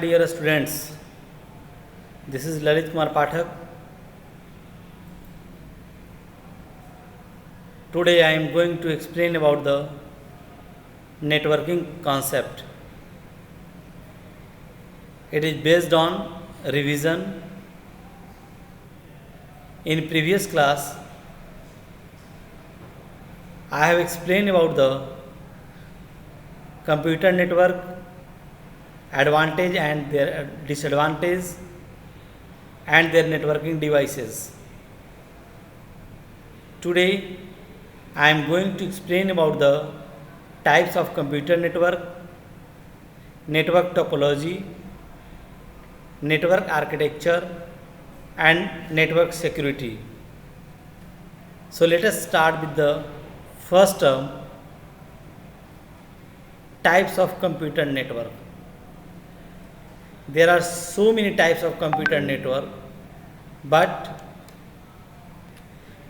Dear students, this is Lalit Kumar Pathak. Today I am going to explain about the networking concept. It is based on revision. In previous class, I have explained about the computer network, advantage and their disadvantage, and their networking devices. Today I am going to explain about the types of computer network, network topology, network architecture, and network security. So let us start with the first term, types of computer network. There are so many types of computer network, but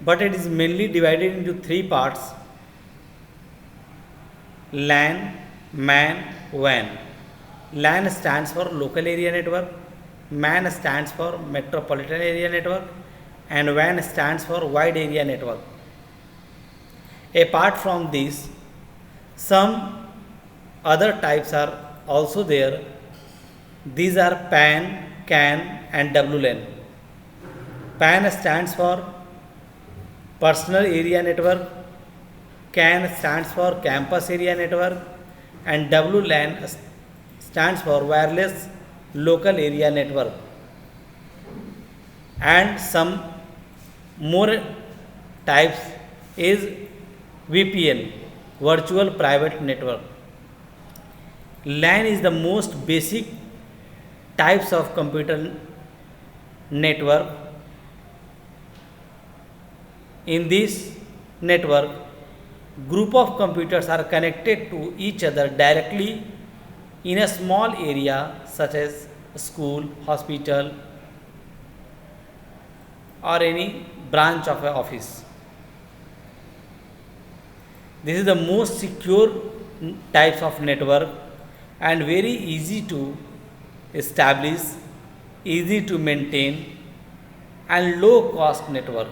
it is mainly divided into three parts: LAN, MAN, WAN. LAN stands for local area network, MAN stands for metropolitan area network, and WAN stands for wide area network. Apart from these, some other types are also there. These are PAN, CAN, and WLAN. PAN stands for personal area network, CAN stands for campus area network, and WLAN stands for wireless local area network. And some more types is VPN, virtual private network. LAN is the most basic types of computer network. In this network, group of computers are connected to each other directly in a small area such as school, hospital, or any branch of an office. This is the most secure types of network and very easy to establish, easy to maintain, and low cost network.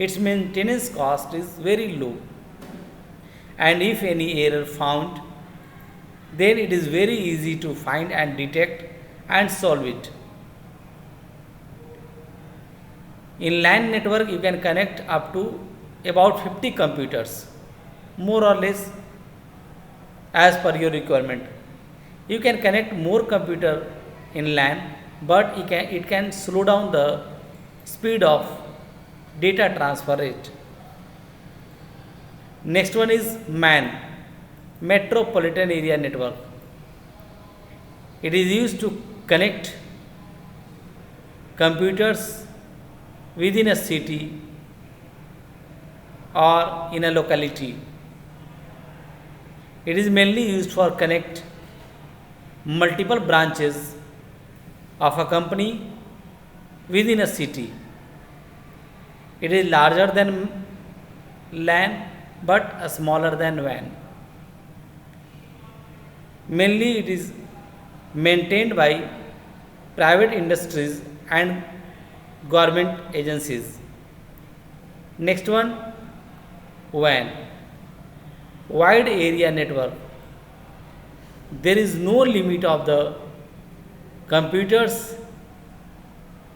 Its maintenance cost is very low, and if any error found, then it is very easy to find and detect and solve it. In LAN network, you can connect up to about 50 computers, more or less as per your requirement. You can connect more computer in LAN, but it can slow down the speed of data transfer rate. Next one is MAN, metropolitan area network. It is used to connect computers within a city or in a locality. It is mainly used for connect multiple branches of a company within a city. It is larger than LAN but smaller than WAN. Mainly it is maintained by private industries and government agencies. Next one, WAN, wide area network. There is no limit of the computers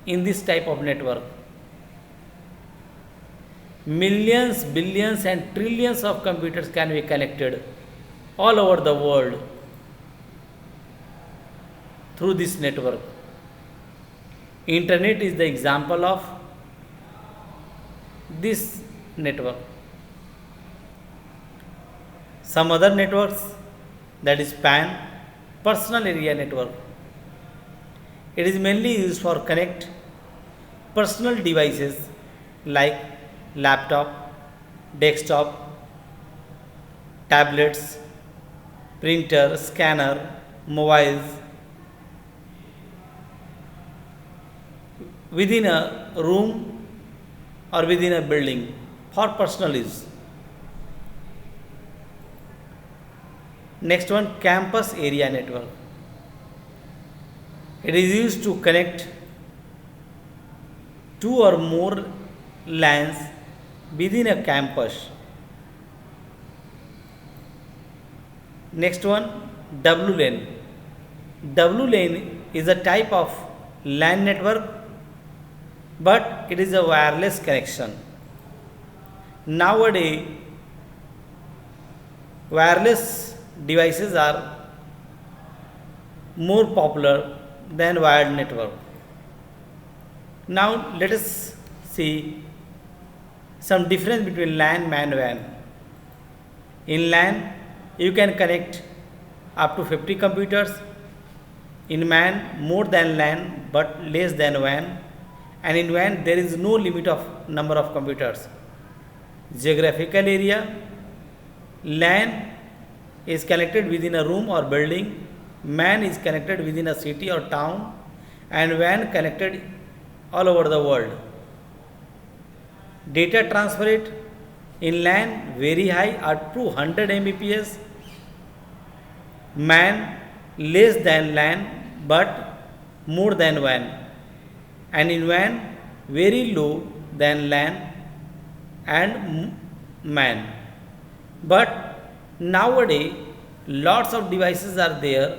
in this type of network. Millions, billions, and trillions of computers can be connected all over the world through this network. Internet is the example of this network. Some other networks, that is PAN, personal area network. It is mainly used for connect personal devices like laptop, desktop, tablets, printer, scanner, mobiles within a room or within a building for personal use. Next one, campus area network. It is used to connect two or more LANs within a campus. Next one, WLAN. WLAN is a type of LAN network, but it is a wireless connection. Nowadays, wireless devices are more popular than wired network. Now let us see some difference between LAN, MAN, WAN. In LAN, you can connect up to 50 computers. In MAN, more than LAN but less than WAN. And in WAN, there is no limit of number of computers. Geographical area, LAN is connected within a room or building. MAN is connected within a city or town, and WAN connected all over the world. Data transfer rate in LAN very high, up to 100 Mbps. MAN less than LAN but more than WAN, and in WAN very low than LAN and MAN. But nowadays lots of devices are there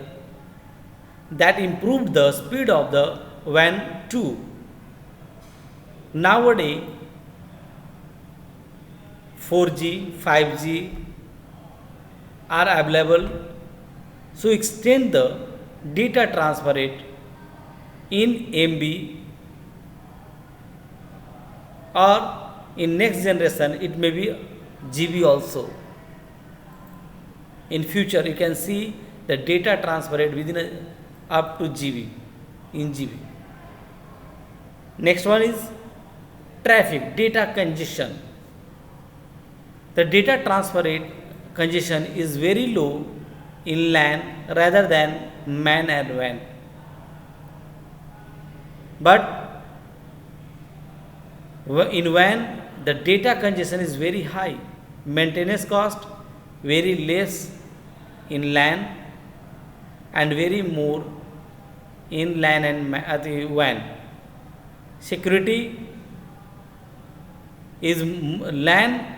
that improved the speed of the WAN too. Nowadays 4G, 5G are available, so extend the data transfer rate in MB, or in next generation it may be GB also. In future you can see the data transfer rate within up to GB, in GB. Next one is traffic, data congestion. The data transfer rate congestion is very low in LAN rather than MAN and WAN. But in WAN, the data congestion is very high. Maintenance cost very less in LAN and very more in LAN and WAN. Security is LAN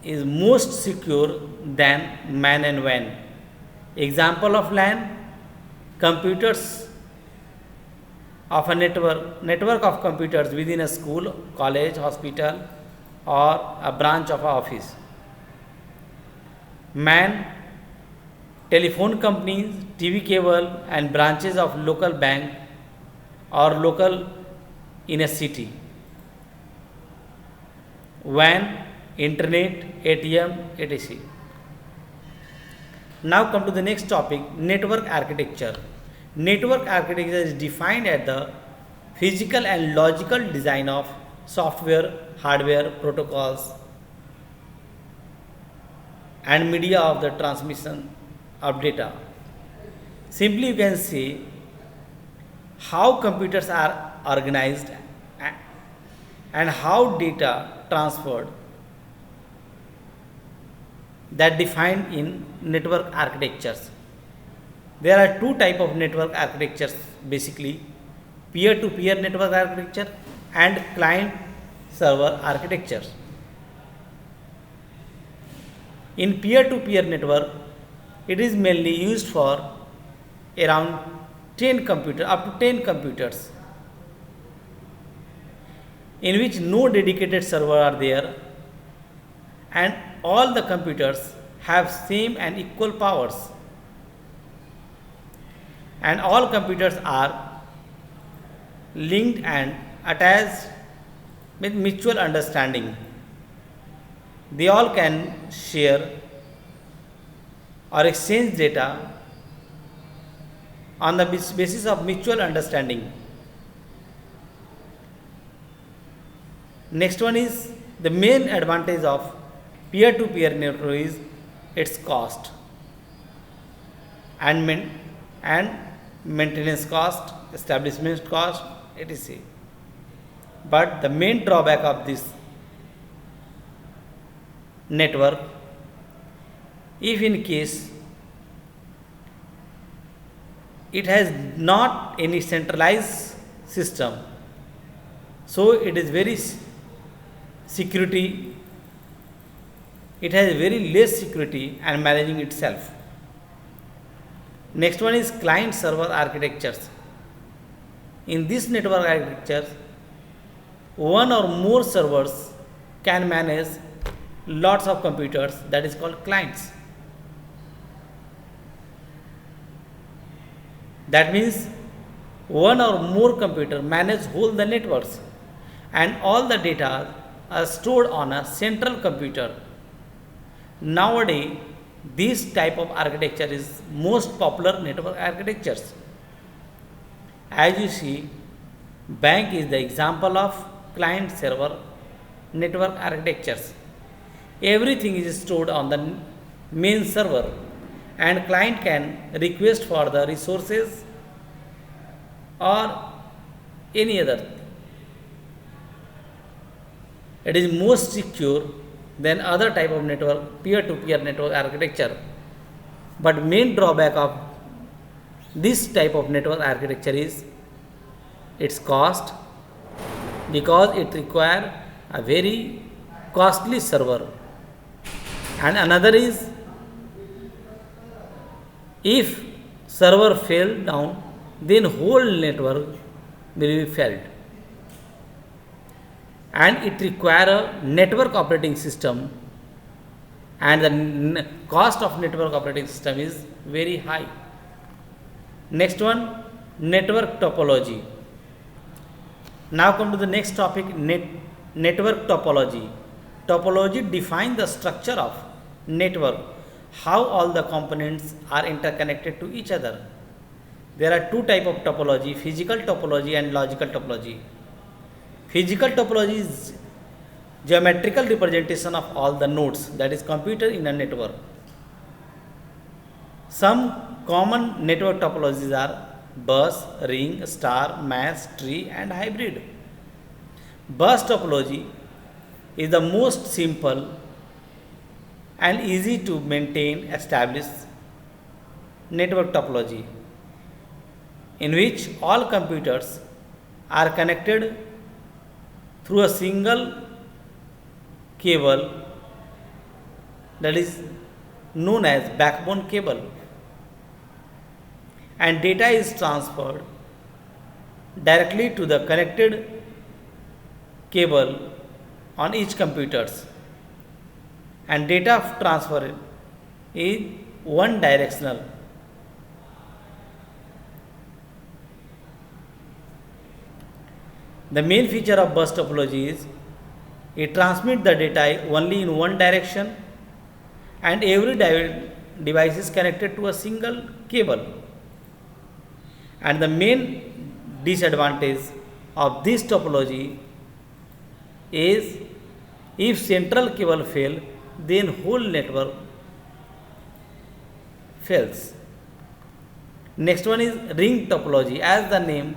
is most secure than MAN and WAN. Example of LAN, computers of a network of computers within a school, college, hospital, or a branch of an office. MAN, telephone companies, TV cable and branches of local bank or local in a city. WAN, internet, ATM, etc. Now come to the next topic, network architecture. Network architecture is defined as the physical and logical design of software, hardware, protocols and media of the transmission of data. Simply you can see how computers are organized and how data transferred, that defined in network architectures. There are two type of network architectures basically, peer-to-peer network architecture and client server architectures. In peer-to-peer network, it is mainly used for around 10 computers, up to 10 computers, in which no dedicated server are there and all the computers have same and equal powers, and all computers are linked and attached with mutual understanding. They all can share or exchange data on the basis of mutual understanding. Next one is the main advantage of peer-to-peer network is its cost and maintenance cost, establishment cost, etc. But the main drawback of this network, if in case it has not any centralized system, so it is very security, it has very less security and managing itself. Next one is client server architectures. In this network architecture, one or more servers can manage lots of computers, that is called clients. That means one or more computer manage whole the networks and all the data are stored on a central computer. Nowadays, this type of architecture is most popular network architectures. As you see, bank is the example of client server network architectures. Everything is stored on the main server and client can request for the resources or any other. It is most secure than other type of network, peer-to-peer network architecture. But main drawback of this type of network architecture is its cost, because it requires a very costly server. And another is, if server fail down, then whole network will be failed. And it requires a network operating system, and the cost of network operating system is very high. Next one, network topology. Now come to the next topic, network topology. Topology defines the structure of network, how all the components are interconnected to each other. There are two types of topology, physical topology and logical topology. Physical topology is geometrical representation of all the nodes, that is computer in a network. Some common network topologies are bus, ring, star, mesh, tree and hybrid. Bus topology is the most simple and easy to maintain established network topology, in which all computers are connected through a single cable, that is known as backbone cable, and data is transferred directly to the connected cable on each computers, and data transfer is one directional. The main feature of bus topology is it transmits the data only in one direction, and every device is connected to a single cable. And the main disadvantage of this topology is, if central cable fail, then whole network fails. Next one is ring topology. As the name,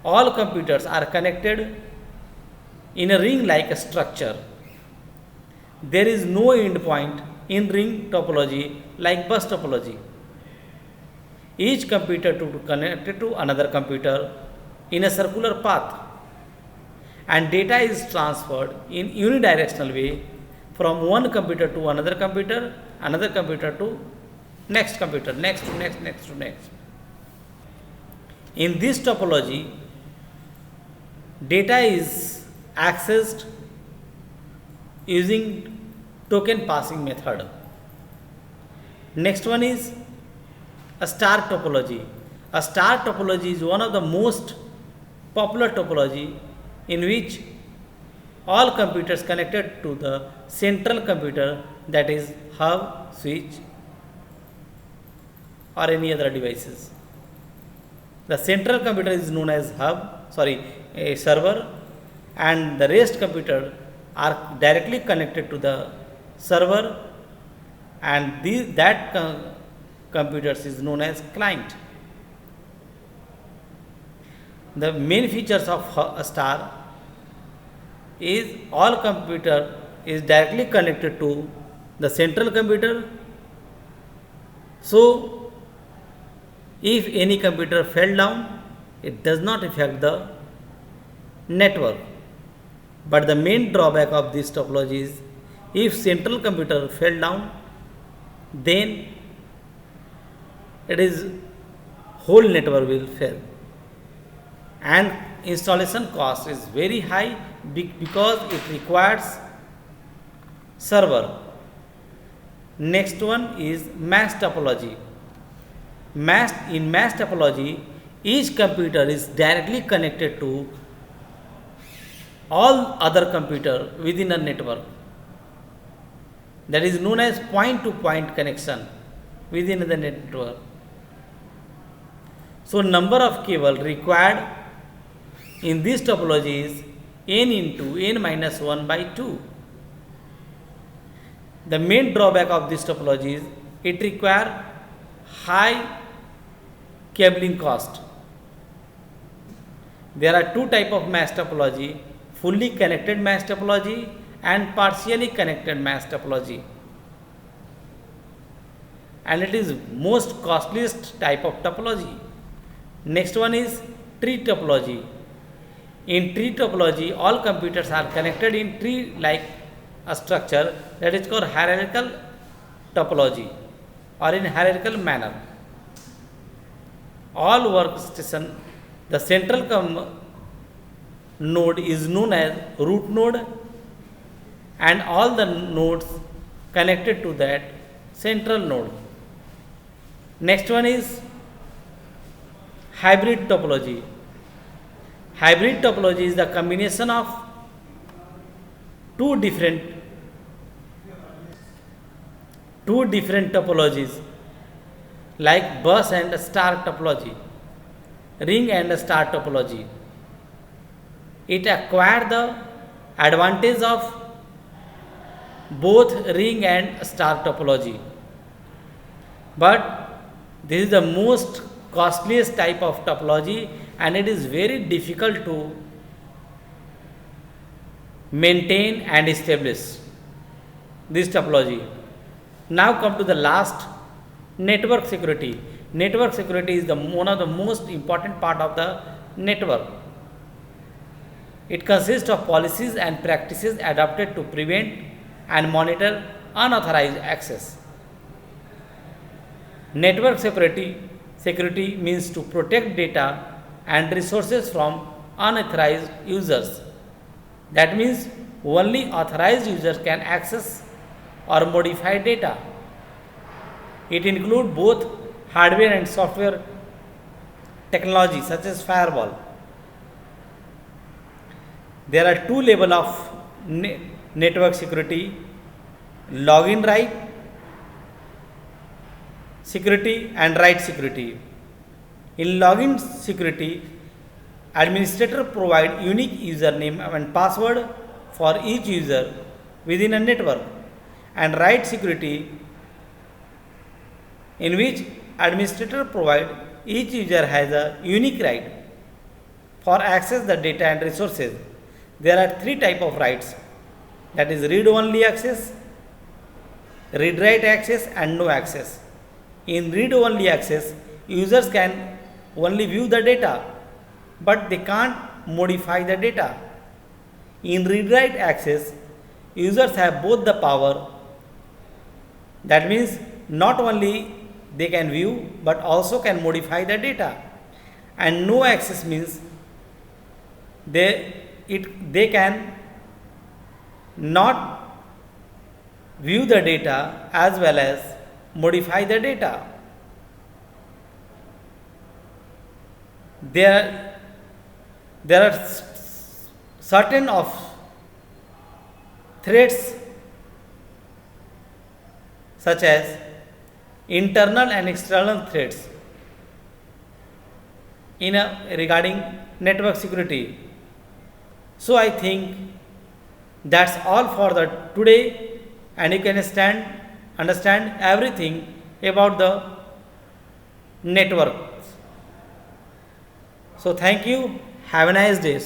all computers are connected in a ring-like structure. There is no end point in ring topology like bus topology. Each computer to connected to another computer in a circular path, and data is transferred in unidirectional way from one computer to another computer to next computer, next to next, next to next. In this topology, data is accessed using token passing method. Next one is a star topology. A star topology is one of the most popular topology, in which all computers connected to the central computer, that is hub, switch or any other devices. The central computer is known as a server, and the rest computer are directly connected to the server, and computers is known as client. The main features of a star is all computer is directly connected to the central computer, so If any computer fell down, it does not affect the network. But the main drawback of this topology is if central computer fell down, then it is whole network will fail, and installation cost is very high because it requires server. Next one is mass topology. In mass topology, each computer is directly connected to all other computer within a network. That is known as point to point connection within the network. So number of cable required in this topology is n into n minus 1 by 2. The main drawback of this topology is it requires high cabling cost. There are two types of mass topology: fully connected mass topology and partially connected mass topology. And it is most costliest type of topology. Next one is tree topology. In tree topology, all computers are connected in tree-like a structure, that is called hierarchical topology, or in hierarchical manner. All workstation, the central node is known as root node, and all the nodes connected to that central node. Next one is hybrid topology. Hybrid topology is the combination of two different topologies, like bus and star topology, ring and star topology. It acquired the advantage of both ring and star topology, but this is the most costliest type of topology, and it is very difficult to maintain and establish this topology. Now come to the last, network security. Network security is one of the most important part of the network. It consists of policies and practices adopted to prevent and monitor unauthorized access. Network security means to protect data and resources from unauthorized users. That means only authorized users can access or modify data. It includes both hardware and software technology such as firewall. There are two levels of network security: login right security and write security. In login security, administrator provide unique username and password for each user within a network, and write security, in which administrator provide each user has a unique right for access the data and resources. There are three types of rights, that is read only access, read write access, and no access. In read only access, users can only view the data, but they can't modify the data. In read write access, users have both the power, that means not only they can view but also can modify the data. And no access means they can not view the data as well as modify the data. There are certain of threats such as internal and external threats regarding network security. So I think that's all for the today, and you can understand everything about the network. So thank you. Have a nice day.